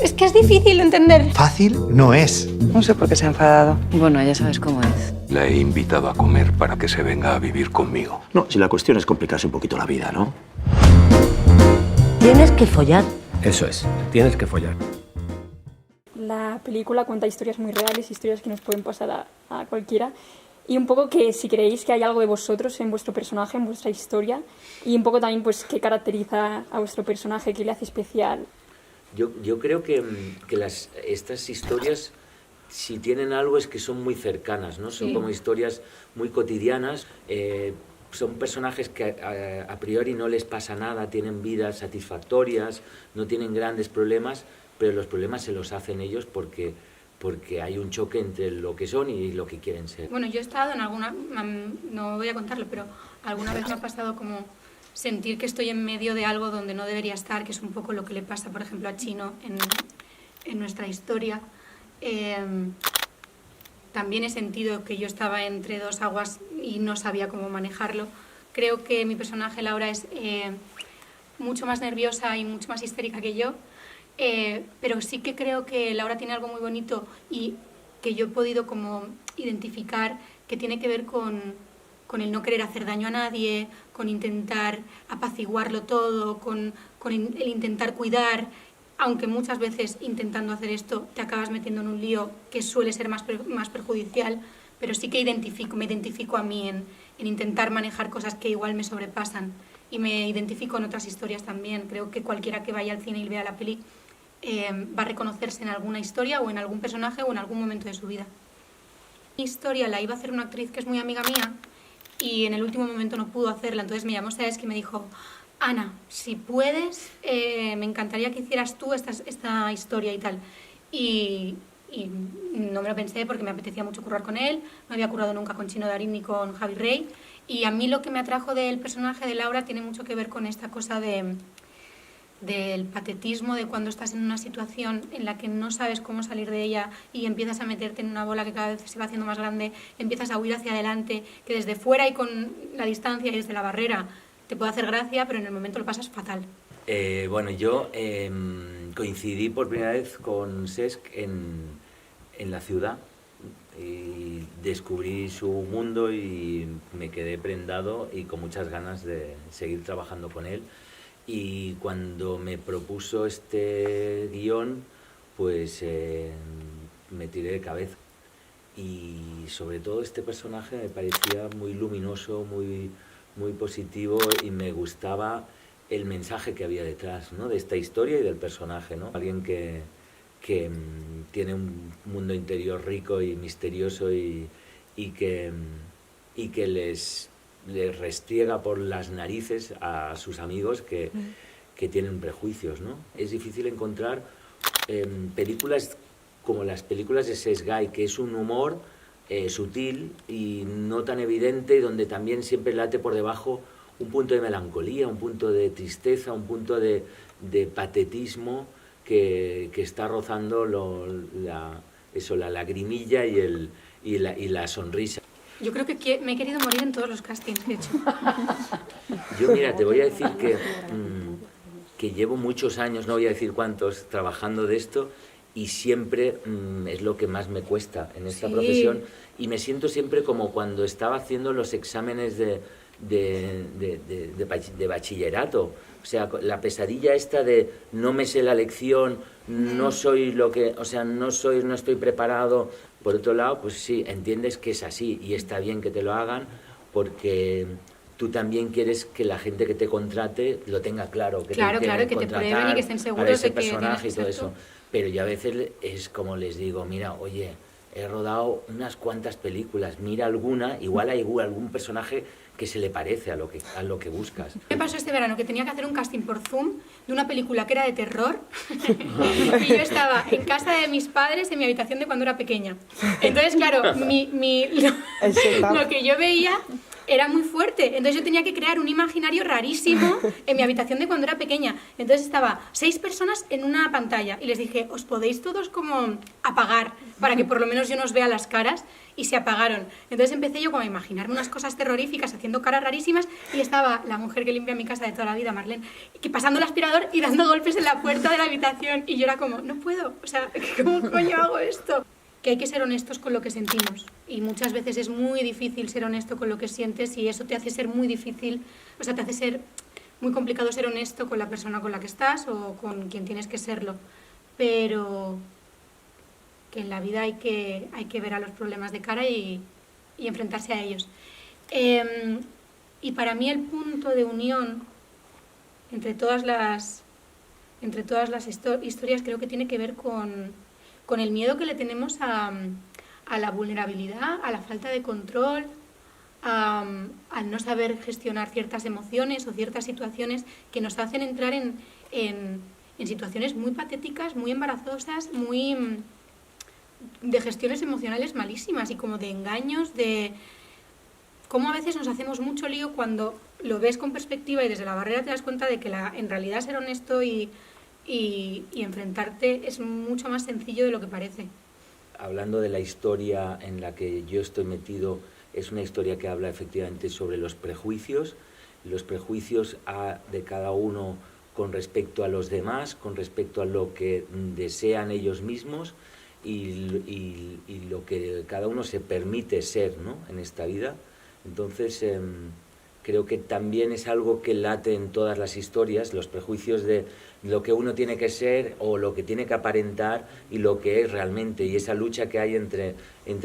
Es que es difícil de entender. Fácil no es. No sé por qué se ha enfadado. Bueno, ya sabes cómo es. La he invitado a comer para que se venga a vivir conmigo. No, si la cuestión es complicarse un poquito la vida, ¿no? Tienes que follar. Eso es, tienes que follar. La película cuenta historias muy reales, historias que nos pueden pasar a cualquiera. Y un poco que si creéis que hay algo de vosotros en vuestro personaje, en vuestra historia, y un poco también pues qué caracteriza a vuestro personaje, qué le hace especial. Yo creo que estas historias, si tienen algo, es que son muy cercanas, ¿no? Son como historias muy cotidianas. Son personajes que a priori no les pasa nada, tienen vidas satisfactorias, no tienen grandes problemas, pero los problemas se los hacen ellos porque hay un choque entre lo que son y lo que quieren ser. Bueno, yo he estado en alguna, no voy a contarlo, pero alguna vez me ha pasado como sentir que estoy en medio de algo donde no debería estar, que es un poco lo que le pasa, por ejemplo, a Chino en nuestra historia. También he sentido que yo estaba entre dos aguas y no sabía cómo manejarlo. Creo que mi personaje, Laura, es mucho más nerviosa y mucho más histérica que yo, pero sí que creo que Laura tiene algo muy bonito y que yo he podido como identificar, que tiene que ver con el no querer hacer daño a nadie, con intentar apaciguarlo todo, con el intentar cuidar, aunque muchas veces intentando hacer esto te acabas metiendo en un lío que suele ser más perjudicial, pero sí que me identifico a mí en intentar manejar cosas que igual me sobrepasan y me identifico en otras historias también. Creo que cualquiera que vaya al cine y vea la peli va a reconocerse en alguna historia o en algún personaje o en algún momento de su vida. Mi historia la iba a hacer una actriz que es muy amiga mía y en el último momento no pudo hacerla, entonces me llamó Cesc y me dijo: Ana, si puedes, me encantaría que hicieras tú esta historia y tal. Y no me lo pensé porque me apetecía mucho currar con él, no había currado nunca con Chino Darín ni con Javi Rey, y a mí lo que me atrajo del personaje de Laura tiene mucho que ver con esta cosa del patetismo, de cuando estás en una situación en la que no sabes cómo salir de ella y empiezas a meterte en una bola que cada vez se va haciendo más grande, empiezas a huir hacia adelante, que desde fuera y con la distancia y desde la barrera te puede hacer gracia, pero en el momento lo pasas fatal. Bueno, yo coincidí por primera vez con Cesc en la ciudad y descubrí su mundo y me quedé prendado y con muchas ganas de seguir trabajando con él. Y cuando me propuso este guión, pues me tiré de cabeza. Y sobre todo este personaje me parecía muy luminoso, muy positivo, y me gustaba el mensaje que había detrás, ¿no?, de esta historia y del personaje, ¿no? Alguien que tiene un mundo interior rico y misterioso y que les restriega por las narices a sus amigos que tienen prejuicios, ¿no? Es difícil encontrar películas como las películas de Cesc Gay, que es un humor sutil y no tan evidente, donde también siempre late por debajo un punto de melancolía, un punto de tristeza, un punto de patetismo que está rozando la lagrimilla y la sonrisa. Yo creo que me he querido morir en todos los castings, de hecho. Yo, mira, te voy a decir que llevo muchos años, no voy a decir cuántos, trabajando de esto, y siempre es lo que más me cuesta en esta profesión, y me siento siempre como cuando estaba haciendo los exámenes de bachillerato. O sea, la pesadilla esta de no me sé la lección, no soy lo que, o sea, no estoy preparado. Por otro lado, pues sí, entiendes que es así y está bien que te lo hagan porque tú también quieres que la gente que te contrate lo tenga claro, que claro, te que te prueben y que estén seguros para ese de que personaje y todo exacto. eso. Pero yo a veces es como les digo, mira, oye, he rodado unas cuantas películas, mira alguna, igual hay algún personaje que se le parece a lo que buscas. Me pasó este verano que tenía que hacer un casting por Zoom de una película que era de terror y yo estaba en casa de mis padres en mi habitación de cuando era pequeña. Entonces, claro, lo que yo veía era muy fuerte. Entonces yo tenía que crear un imaginario rarísimo en mi habitación de cuando era pequeña. Entonces estaba 6 personas en una pantalla y les dije, os podéis todos como apagar para que por lo menos yo no os vea las caras, y se apagaron. Entonces empecé yo como a imaginarme unas cosas terroríficas haciendo caras rarísimas, y estaba la mujer que limpia mi casa de toda la vida, Marlene, que pasando el aspirador y dando golpes en la puerta de la habitación, y yo era como, no puedo, o sea, ¿cómo coño hago esto? Que hay que ser honestos con lo que sentimos, y muchas veces es muy difícil ser honesto con lo que sientes, y eso te hace ser muy difícil, o sea, te hace ser muy complicado ser honesto con la persona con la que estás o con quien tienes que serlo, pero que en la vida hay que ver a los problemas de cara y enfrentarse a ellos. Y para mí el punto de unión entre todas las historias creo que tiene que ver con el miedo que le tenemos a la vulnerabilidad, a la falta de control, al no saber gestionar ciertas emociones o ciertas situaciones que nos hacen entrar en situaciones muy patéticas, muy embarazosas, muy de gestiones emocionales malísimas y como de engaños, de cómo a veces nos hacemos mucho lío cuando lo ves con perspectiva y desde la barrera te das cuenta de que en realidad ser honesto y enfrentarte es mucho más sencillo de lo que parece. Hablando de la historia en la que yo estoy metido, es una historia que habla efectivamente sobre los prejuicios de cada uno con respecto a los demás, con respecto a lo que desean ellos mismos, y lo que cada uno se permite ser, ¿no?, en esta vida. Entonces creo que también es algo que late en todas las historias, los prejuicios de lo que uno tiene que ser o lo que tiene que aparentar y lo que es realmente, y esa lucha que hay entre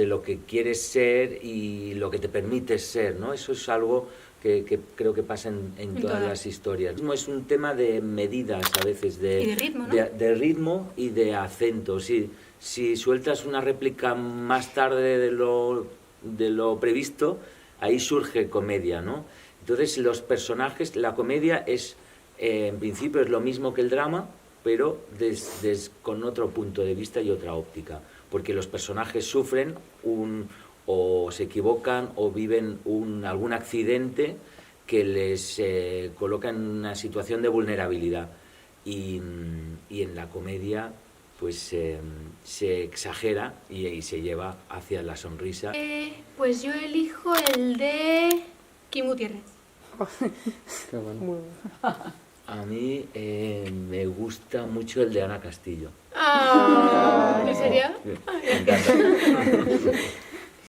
lo que quieres ser y lo que te permites ser, ¿no? Eso es algo que creo que pasa en todas las historias. Es un tema de medidas a veces, y de ritmo, ¿no? de ritmo y de acento, sí. Si sueltas una réplica más tarde de lo previsto, ahí surge comedia, ¿no? Entonces los personajes, la comedia es, en principio es lo mismo que el drama, pero con otro punto de vista y otra óptica, porque los personajes sufren o se equivocan o viven algún accidente que les coloca en una situación de vulnerabilidad, y en la comedia pues se exagera y se lleva hacia la sonrisa. Pues yo elijo el de Kim Gutiérrez. Qué bueno. Muy bueno. A mí me gusta mucho el de Ana Castillo. ¿En serio? Me encanta.